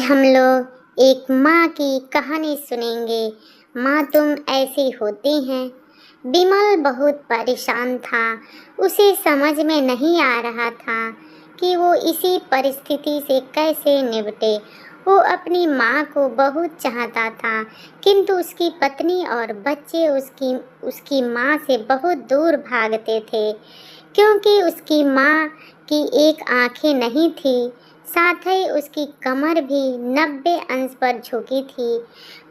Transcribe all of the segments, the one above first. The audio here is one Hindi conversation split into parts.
हम लोग एक माँ की कहानी सुनेंगे। माँ तुम ऐसी होती हैं। बिमल बहुत परेशान था। उसे समझ में नहीं आ रहा था कि वो इसी परिस्थिति से कैसे निपटे। वो अपनी माँ को बहुत चाहता था, किंतु उसकी पत्नी और बच्चे उसकी माँ से बहुत दूर भागते थे, क्योंकि उसकी माँ की एक आंखें नहीं थी, साथ ही उसकी कमर भी 90 अंश पर झुकी थी।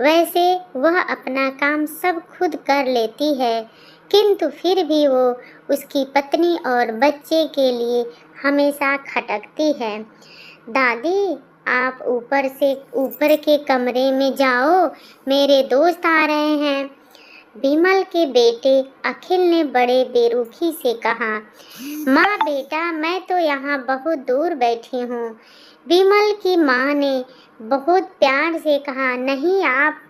वैसे वह अपना काम सब खुद कर लेती है, किंतु फिर भी वो उसकी पत्नी और बच्चे के लिए हमेशा खटकती है। दादी, आप ऊपर के कमरे में जाओ, मेरे दोस्त आ रहे हैं। बिमल के बेटे अखिल ने बड़े बेरुखी से कहा। माँ बेटा, मैं तो यहाँ बहुत दूर बैठी हूँ। बिमल की माँ ने बहुत प्यार से कहा। नहीं, आप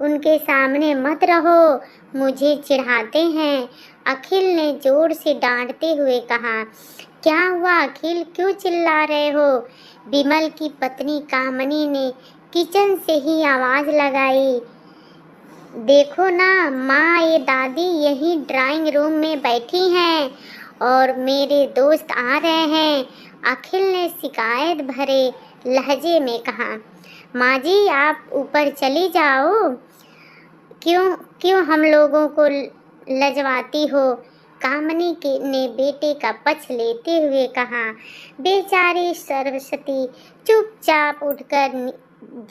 उनके सामने मत रहो, मुझे चिढ़ाते हैं। अखिल ने जोर से डांटते हुए कहा। क्या हुआ अखिल, क्यों चिल्ला रहे हो? बिमल की पत्नी कामनी ने किचन से ही आवाज लगाई। देखो ना माँ, ये दादी यही ड्राइंग रूम में बैठी हैं और मेरे दोस्त आ रहे हैं। अखिल ने शिकायत भरे लहजे में कहा। माँ जी, आप ऊपर चली जाओ। क्यों क्यों हम लोगों को लजवाती हो? कामनी के ने बेटे का पक्ष लेते हुए कहा। बेचारी सरस्वती चुपचाप उठकर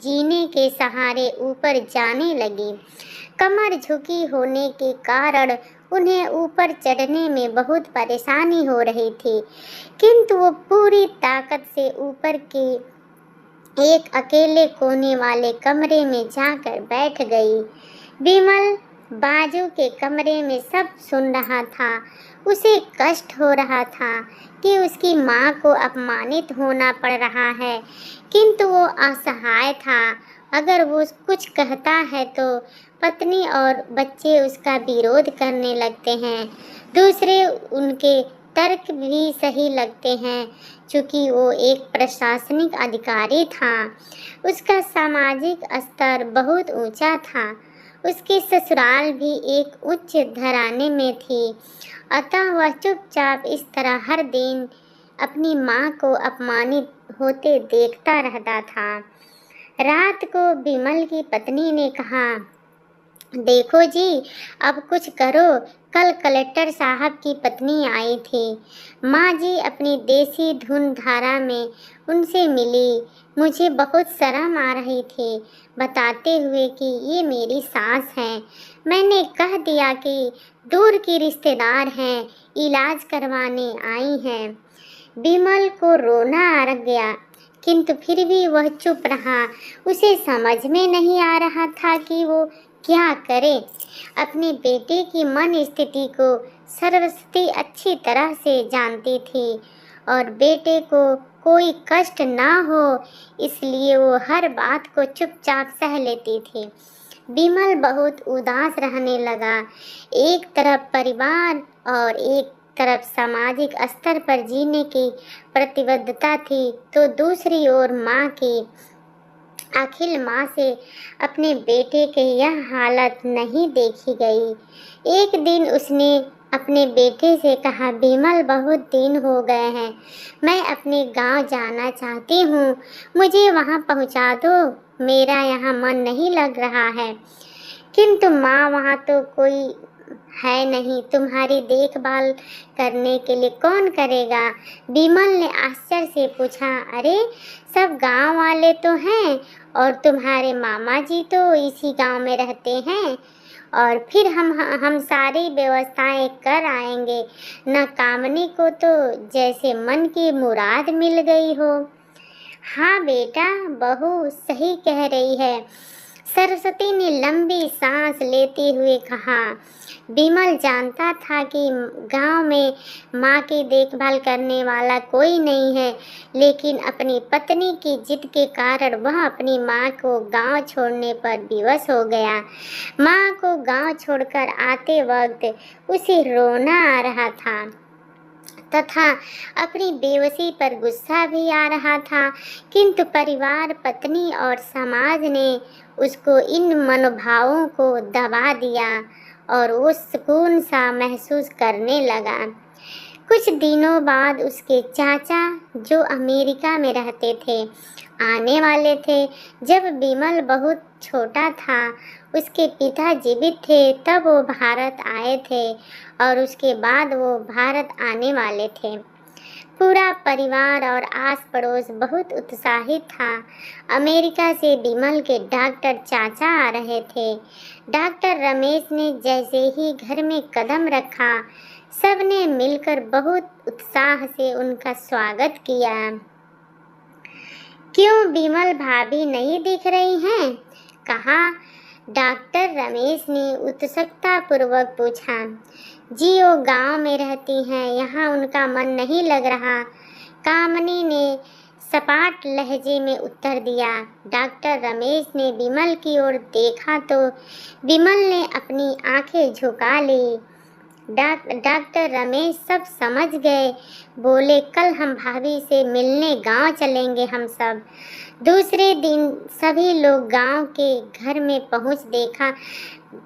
जीने के सहारे ऊपर जाने लगी। कमर झुकी होने के कारण उन्हें ऊपर चढ़ने में बहुत परेशानी हो रही थी, किंतु वो पूरी ताकत से ऊपर के एक अकेले कोने वाले कमरे में जाकर बैठ गई। बिमल बाजू के कमरे में सब सुन रहा था। उसे कष्ट हो रहा था कि उसकी माँ को अपमानित होना पड़ रहा है, किंतु वो असहाय था। अगर वो कुछ कहता है तो पत्नी और बच्चे उसका विरोध करने लगते हैं। दूसरे उनके तर्क भी सही लगते हैं, चूँकि वो एक प्रशासनिक अधिकारी था। उसका सामाजिक स्तर बहुत ऊंचा था। उसकी ससुराल भी एक उच्च घराने में थी, अतः वह चुपचाप इस तरह हर दिन अपनी माँ को अपमानित होते देखता रहता था। रात को बिमल की पत्नी ने कहा। देखो जी, अब कुछ करो। कल कलेक्टर साहब की पत्नी आई थी। माँ जी अपनी देसी धुन धारा में उनसे मिली। मुझे बहुत शर्म आ रही थी, बताते हुए कि ये मेरी सास हैं। मैंने कह दिया कि दूर की रिश्तेदार हैं, इलाज करवाने आई हैं। बिमल को रोना आ गया, किंतु फिर भी वह चुप रहा। उसे समझ में नहीं आ रहा था कि वो क्या करे। अपने बेटे की मन स्थिति को सरस्वती अच्छी तरह से जानती थी और बेटे को कोई कष्ट ना हो, इसलिए वो हर बात को चुपचाप सह लेती थी। बिमल बहुत उदास रहने लगा। एक तरफ परिवार और एक तरफ सामाजिक स्तर पर जीने की प्रतिबद्धता थी, तो दूसरी ओर माँ की। अखिल माँ से अपने बेटे की यह हालत नहीं देखी गई। एक दिन उसने अपने बेटे से कहा। बिमल, बहुत दिन हो गए हैं, मैं अपने गांव जाना चाहती हूँ, मुझे वहाँ पहुँचा दो। मेरा यहाँ मन नहीं लग रहा है। किंतु माँ, वहाँ तो कोई है नहीं, तुम्हारी देखभाल करने के लिए कौन करेगा? बिमल ने आश्चर्य से पूछा। अरे, सब गांव वाले तो हैं और तुम्हारे मामा जी तो इसी गांव में रहते हैं, और फिर हम सारी व्यवस्थाएं कर आएंगे। न कामनी को तो जैसे मन की मुराद मिल गई हो। हाँ बेटा, बहू सही कह रही है, सरस्वती ने लंबी सांस लेते हुए कहा। बिमल जानता था कि गांव में माँ की देखभाल करने वाला कोई नहीं है, लेकिन अपनी पत्नी की जिद के कारण वह अपनी माँ को गांव छोड़ने पर विवश हो गया। माँ को गांव छोड़कर आते वक्त उसे रोना आ रहा था। तथा अपनी बेबसी पर गुस्सा भी आ रहा था, किंतु परिवार, पत्नी और समाज ने उसको इन मनोभावों को दबा दिया और वो सुकून सा महसूस करने लगा। कुछ दिनों बाद उसके चाचा, जो अमेरिका में रहते थे, आने वाले थे। जब बिमल बहुत छोटा था, उसके पिता जीवित थे, तब वो भारत आए थे और उसके बाद वो भारत आने वाले थे। पूरा परिवार और आस पड़ोस बहुत उत्साहित था। अमेरिका से बिमल के डॉक्टर चाचा आ रहे थे। डॉक्टर रमेश ने जैसे ही घर में कदम रखा, सबने मिलकर बहुत उत्साह से उनका स्वागत किया। क्यों बिमल भाभी नहीं दिख रही हैं? कहा। डॉक्टर रमेश ने उत्सुकता पूर्वक पूछा। जी वो गांव में रहती हैं, यहाँ उनका मन नहीं लग रहा, कामनी ने सपाट लहजे में उत्तर दिया। डॉक्टर रमेश ने बिमल की ओर देखा तो बिमल ने अपनी आंखें झुका ली। डॉक्टर रमेश सब समझ गए। बोले, कल हम भाभी से मिलने गांव चलेंगे हम सब। दूसरे दिन सभी लोग गांव के घर में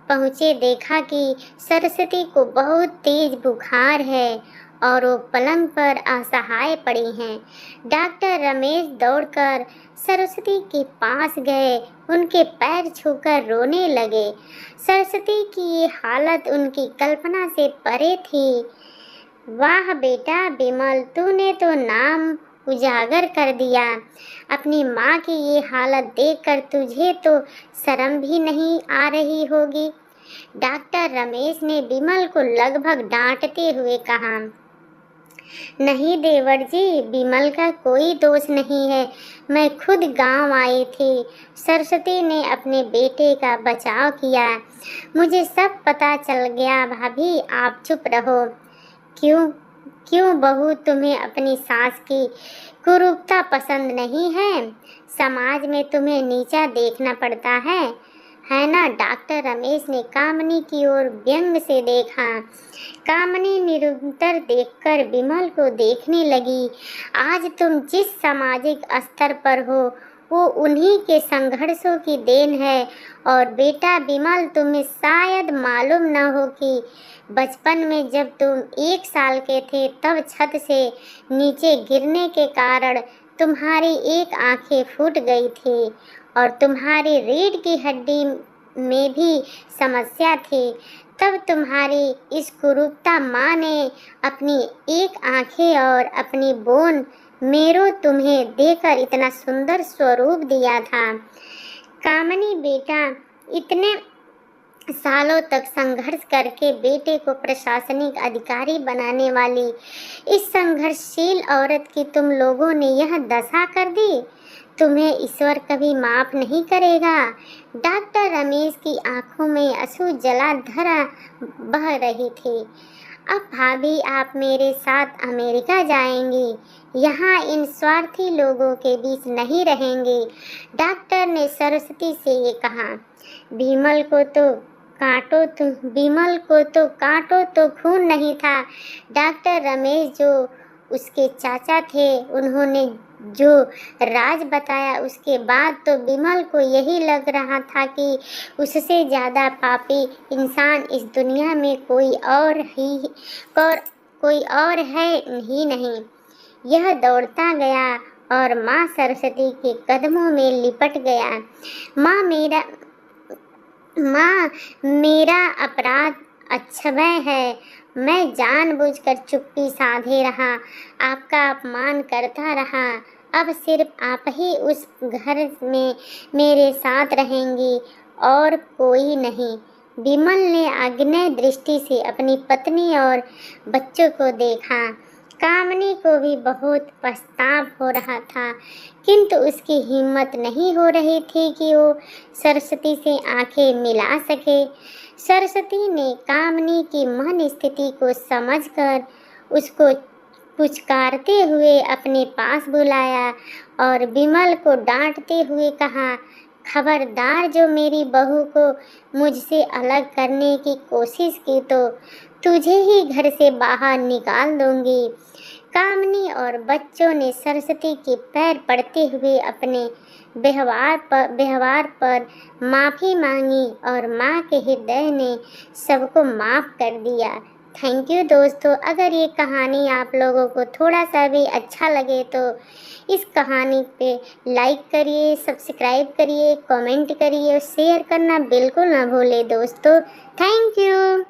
पहुंचे देखा कि सरस्वती को बहुत तेज बुखार है और वो पलंग पर असहाय पड़ी हैं। डॉक्टर रमेश दौड़कर सरस्वती के पास गए, उनके पैर छूकर रोने लगे। सरस्वती की ये हालत उनकी कल्पना से परे थी। वाह बेटा बिमल, तूने तो नाम उजागर कर दिया। अपनी माँ की ये हालत देखकर तुझे तो शर्म भी नहीं आ रही होगी। डॉक्टर रमेश ने बिमल को लगभग डांटते हुए कहा। नहीं देवर जी, बिमल का कोई दोष नहीं है, मैं खुद गांव आई थी। सरस्वती ने अपने बेटे का बचाव किया। मुझे सब पता चल गया। भाभी आप चुप रहो। क्यों क्यों बहू, तुम्हें अपनी सास की कुरूपता पसंद नहीं है? समाज में तुम्हें नीचा देखना पड़ता है ना? डॉक्टर रमेश ने कामनी की ओर व्यंग से देखा। कामनी निरंतर देखकर बिमल को देखने लगी। आज तुम जिस सामाजिक स्तर पर हो वो उन्हीं के संघर्षों की देन है। और बेटा बिमल, तुम्हें शायद मालूम न हो कि बचपन में जब तुम 1 साल के थे तब छत से नीचे गिरने के कारण तुम्हारी एक आंखें फूट गई थी और तुम्हारी रीढ़ की हड्डी में भी समस्या थी। तब तुम्हारी इस कुरूपता माँ ने अपनी एक आंखें और अपनी बोन मेरो तुम्हें देकर इतना सुंदर स्वरूप दिया था। कामनी बेटा, इतने सालों तक संघर्ष करके बेटे को प्रशासनिक अधिकारी बनाने वाली इस संघर्षशील औरत की तुम लोगों ने यह दशा कर दी। तुम्हें ईश्वर कभी माफ नहीं करेगा। डॉक्टर रमेश की आंखों में आंसू जलाधारा बह रही थी। अब भाभी आप मेरे साथ अमेरिका जाएंगी, यहाँ इन स्वार्थी लोगों के बीच नहीं रहेंगी। डॉक्टर ने सरस्वती से ये कहा। बिमल को तो काटो तो खून नहीं था। डॉक्टर रमेश जो उसके चाचा थे, उन्होंने जो राज बताया उसके बाद तो बिमल को यही लग रहा था कि उससे ज़्यादा पापी इंसान इस दुनिया में कोई और है ही नहीं। यह दौड़ता गया और माँ सरस्वती के कदमों में लिपट गया। माँ मेरा अपराध अक्षम्य है। मैं जानबूझकर चुप्पी साधे रहा, आपका अपमान करता रहा। अब सिर्फ आप ही उस घर में मेरे साथ रहेंगी और कोई नहीं। बिमल ने आग्नेय दृष्टि से अपनी पत्नी और बच्चों को देखा। कामनी को भी बहुत पछतावा हो रहा था, किंतु उसकी हिम्मत नहीं हो रही थी कि वो सरस्वती से आंखें मिला सके। सरस्वती ने कामनी की मन स्थिति को समझकर उसको पुचकारते हुए अपने पास बुलाया और बिमल को डांटते हुए कहा, खबरदार जो मेरी बहू को मुझसे अलग करने की कोशिश की तो तुझे ही घर से बाहर निकाल दूंगी। कामनी और बच्चों ने सरस्वती के पैर पड़ते हुए अपने व्यवहार पर माफ़ी मांगी और माँ के हृदय ने सबको माफ़ कर दिया। थैंक यू दोस्तों। अगर ये कहानी आप लोगों को थोड़ा सा भी अच्छा लगे तो इस कहानी पे लाइक करिए, सब्सक्राइब करिए, कमेंट करिए और शेयर करना बिल्कुल ना भूलें दोस्तों। Thank you.